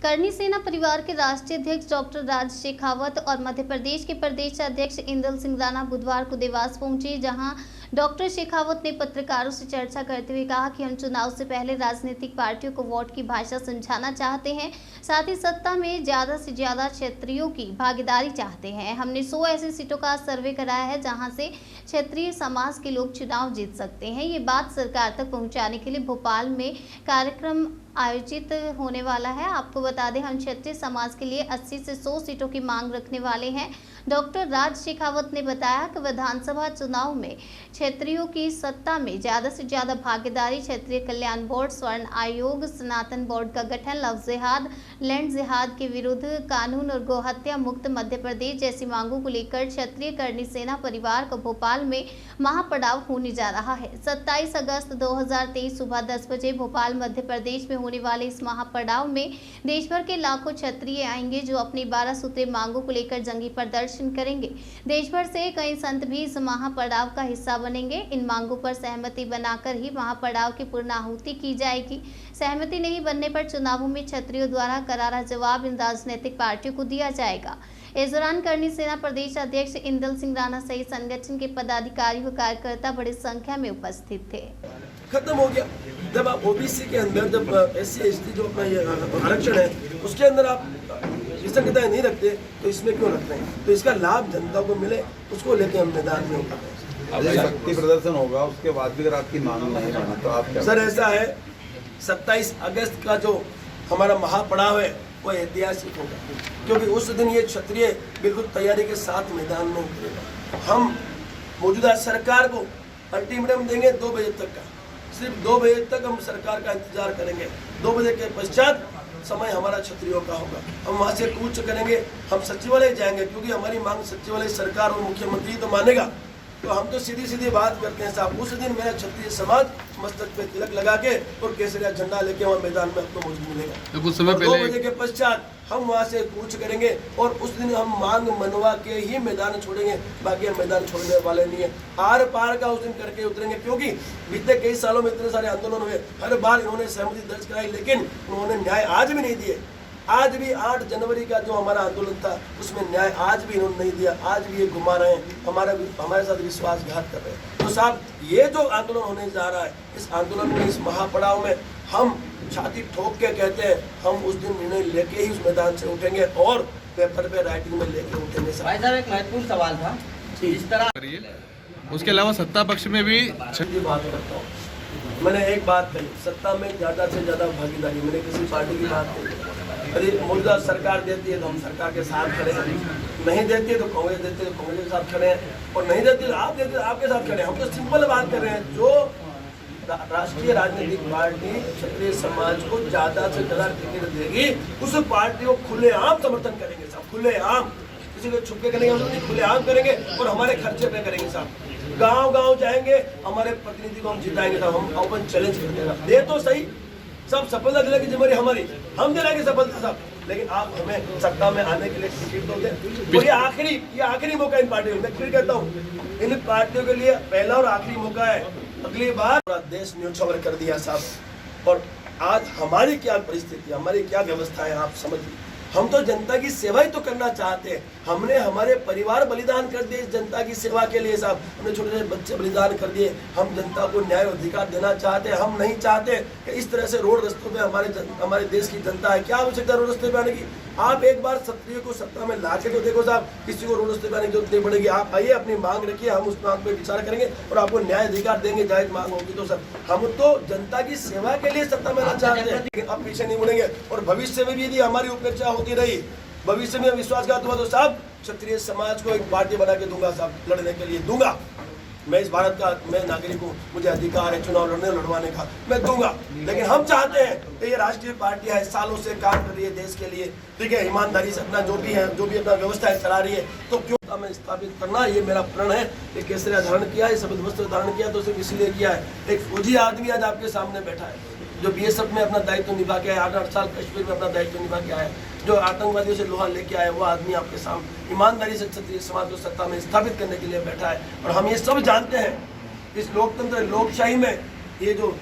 करनी सेना परिवार के राष्ट्रीय अध्यक्ष डॉक्टर राज शेखावत और मध्य प्रदेश के प्रदेश अध्यक्ष इंदल सिंह राणा बुधवार को देवास पहुंचे, जहां डॉक्टर शेखावत ने पत्रकारों से चर्चा करते हुए कहा कि हम चुनाव से पहले राजनीतिक पार्टियों को वोट की भाषा समझाना चाहते हैं, साथ ही सत्ता में ज्यादा से ज्यादा क्षेत्रीयों की भागीदारी चाहते हैं। हमने 100 ऐसी सीटों का सर्वे कराया है जहां से क्षेत्रीय समाज के लोग चुनाव जीत सकते हैं। ये बात सरकार तक पहुंचाने के लिए भोपाल में कार्यक्रम आयोजित होने वाला है। आपको बता दें, हम क्षेत्रीय समाज के लिए 80 से 100 सीटों की मांग रखने वाले हैं। डॉक्टर राज शेखावत ने बताया कि विधानसभा चुनाव में क्षेत्रीयों की सत्ता में ज्यादा से ज्यादा भागीदारी, क्षेत्रीय कल्याण बोर्ड, स्वर्ण आयोग, सनातन बोर्ड का गठन, लव जिहाद, लैंड जिहाद के विरुद्ध कानून और गोहत्या मुक्त मध्य प्रदेश जैसी मांगों को लेकर क्षेत्रीय करनी सेना परिवार को भोपाल में महापड़ाव होने जा रहा है। 27 अगस्त 2023 सुबह 10 बजे भोपाल मध्य प्रदेश में होने वाले इस महापड़ाव में देश भर के लाखों क्षत्रिय आएंगे, जो अपनी 12 सूत्रीय मांगों को लेकर जंगी प्रदर्शन करेंगे। देश भर से कई संत भी इस महापड़ाव का हिस्सा बनेंगे। इन मांगों पर सहमति बनाकर ही महापड़ाव की पूर्णाहुति की जाएगी। सहमति नहीं बनने पर चुनावों में क्षत्रियों द्वारा करारा जवाब इन राजनीतिक पार्टियों को दिया जाएगा। इस दौरान करनी सेना प्रदेश अध्यक्ष इंदल सिंह राणा सहित संगठन के पदाधिकारी व कार्यकर्ता बड़ी संख्या में उपस्थित थे। खत्म हो गया। जब आप ओबीसी के अंदर, जब SC ST जो अपना ये आरक्षण है उसके अंदर आप विसंगताएं नहीं रखते, तो इसमें क्यों रख रहे हैं? तो इसका लाभ जनता को मिले, उसको लेके हम मैदान में उतरते हैं। शक्ति प्रदर्शन होगा, उसके बाद भी अगर आपकी मांग नहीं माना तो आप क्या? सर ऐसा है, 27 अगस्त का जो हमारा महापड़ाव है वो ऐतिहासिक होगा, क्योंकि उस दिन ये क्षत्रिय बिल्कुल तैयारी के साथ मैदान में उतरेगा। हम मौजूदा सरकार को अल्टीमेटम देंगे 2 बजे तक का, सिर्फ 2 बजे तक हम सरकार का इंतजार करेंगे। 2 बजे के पश्चात समय हमारा क्षत्रियों का होगा। हम वहाँ से कूच करेंगे, हम सचिवालय जाएंगे, क्योंकि हमारी मांग सचिवालय सरकार और मुख्यमंत्री तो मानेगा। तो हम तो सीधी सीधी बात करते हैं साहब, उस दिन मेरा क्षत्रिय समाज मस्तक पे तिलक लगा के और केसरिया झंडा लेके वहाँ मैदान में आपको मौजूद मिलेगा। तो कुछ समय पहले 2 बजे के पश्चात हम वहाँ से कूच करेंगे और उस दिन हम मांग मनवा के ही मैदान छोड़ेंगे, बाकी हम मैदान छोड़ने वाले नहीं है। आर पार का उस दिन करके उतरेंगे, क्योंकि बीते कई सालों में इतने सारे आंदोलन हुए, हर बार इन्होंने सहमति दर्ज कराई, लेकिन उन्होंने न्याय आज भी नहीं दिए। आज भी 8 जनवरी का जो हमारा आंदोलन था उसमें न्याय आज भी इन्होंने नहीं दिया। आज भी ये घुमा रहे हैं, हमारे साथ विश्वासघात कर रहे हैं। तो साहब, ये जो आंदोलन होने जा रहा है, इस आंदोलन में, इस महापड़ाव में हम छाती ठोक के कहते हैं, हम उस दिन निर्णय लेके ही उस मैदान से उठेंगे और पेपर पे राइटिंग में लेके उठेंगे। भाई साहब, एक महत्वपूर्ण सवाल था, इस तरह उसके अलावा सत्ता पक्ष में भी बात करता हूँ। मैंने एक बात कही, सत्ता में ज़्यादा से ज़्यादा भागीदारी, मैंने किसी पार्टी की बात नहीं। यदि मौजूदा सरकार देती है तो हम सरकार के साथ खड़े हैं, नहीं देती है तो कांग्रेस देती है तो कांग्रेस के साथ खड़े हैं, और नहीं देती है तो आप देते आपके साथ खड़े हैं। हम तो सिंपल बात कर रहे हैं, जो राष्ट्रीय राजनीतिक पार्टी क्षत्रिय समाज को ज़्यादा से ज़्यादा टिकट देगी, उस पार्टी को खुलेआम समर्थन करेंगे साहब, खुलेआम, किसी को छुप के करेंगे, खुलेआम करेंगे और हमारे खर्चे पे करेंगे साहब। गांव-गांव जाएंगे, हमारे प्रतिनिधि को हम जिताएंगे साहब, हम ओपन चैलेंज करेंगे। दे तो सही, सब सफलता दिलाने की जिम्मेदारी हमारी, हम दिलाएंगे सफलता साहब, लेकिन आप हमें सत्ता में आने के लिए टिकट दो दे। ये आखिरी मौका इन पार्टियों, मैं फिर कहता हूँ, इन पार्टियों के लिए पहला और आखिरी मौका है। अगली बार पूरा देश न्योछावर कर दिया साहब, और आज हमारी क्या परिस्थिति, हमारी क्या व्यवस्था है आप समझिए। हम तो जनता की सेवा ही तो करना चाहते हैं। हमने हमारे परिवार बलिदान कर दिए जनता की सेवा के लिए साहब, हमने छोटे छोटे बच्चे बलिदान कर दिए। हम जनता को न्याय और अधिकार देना चाहते हैं। हम नहीं चाहते कि इस तरह से रोड रस्तों पे हमारे देश की जनता है। क्या आवश्यकता रोड रस्ते पे आने की? आप एक बार क्षत्रिय को सत्ता में ला के तो देखो साहब, किसी को रोड रस्ते पे आने की जरूरत नहीं पड़ेगी। आप आइए, अपनी मांग रखिए, हम उस मांग पे विचार करेंगे और आपको न्याय अधिकार देंगे। जायज मांग होगी तो सर, हम तो जनता की सेवा के लिए सत्ता में आना चाहते हैं, लेकिन अब पीछे नहीं मुड़ेंगे। और भविष्य में भी यदि हमारी उपेक्षा होती रही, भविष्य में विश्वासघात हुआ, तो साहब क्षत्रिय समाज को एक पार्टी बना के दूंगा साहब, लड़ने के लिए दूंगा। मैं इस भारत का मैं नागरिक हूँ, मुझे अधिकार है चुनाव लड़वाने का, मैं दूंगा। लेकिन हम चाहते हैं कि ये राष्ट्रीय पार्टी है, सालों से काम कर रही है देश के लिए, ठीक है, ईमानदारी से अपना जो भी अपना व्यवस्था है चला रही है, तो क्यों हमें स्थापित करना, ये मेरा प्रण है। ये केसरिया धारण किया है, सफेद वस्त्र धारण किया, तो सिर्फ इसलिए किया है। एक फौजी आदमी आज आपके सामने बैठा है, जो BSF में अपना दायित्व निभा के आया, 8 साल कश्मीर में अपना दायित्व निभा के आया, जो आतंकवादियों से लोहा लेके आया, वो आदमी आपके सामने ईमानदारी से क्षत्रिय समाज को सत्ता में स्थापित करने के लिए बैठा है। और हम ये सब जानते हैं, इस लोकतंत्र लोकशाही में ये जो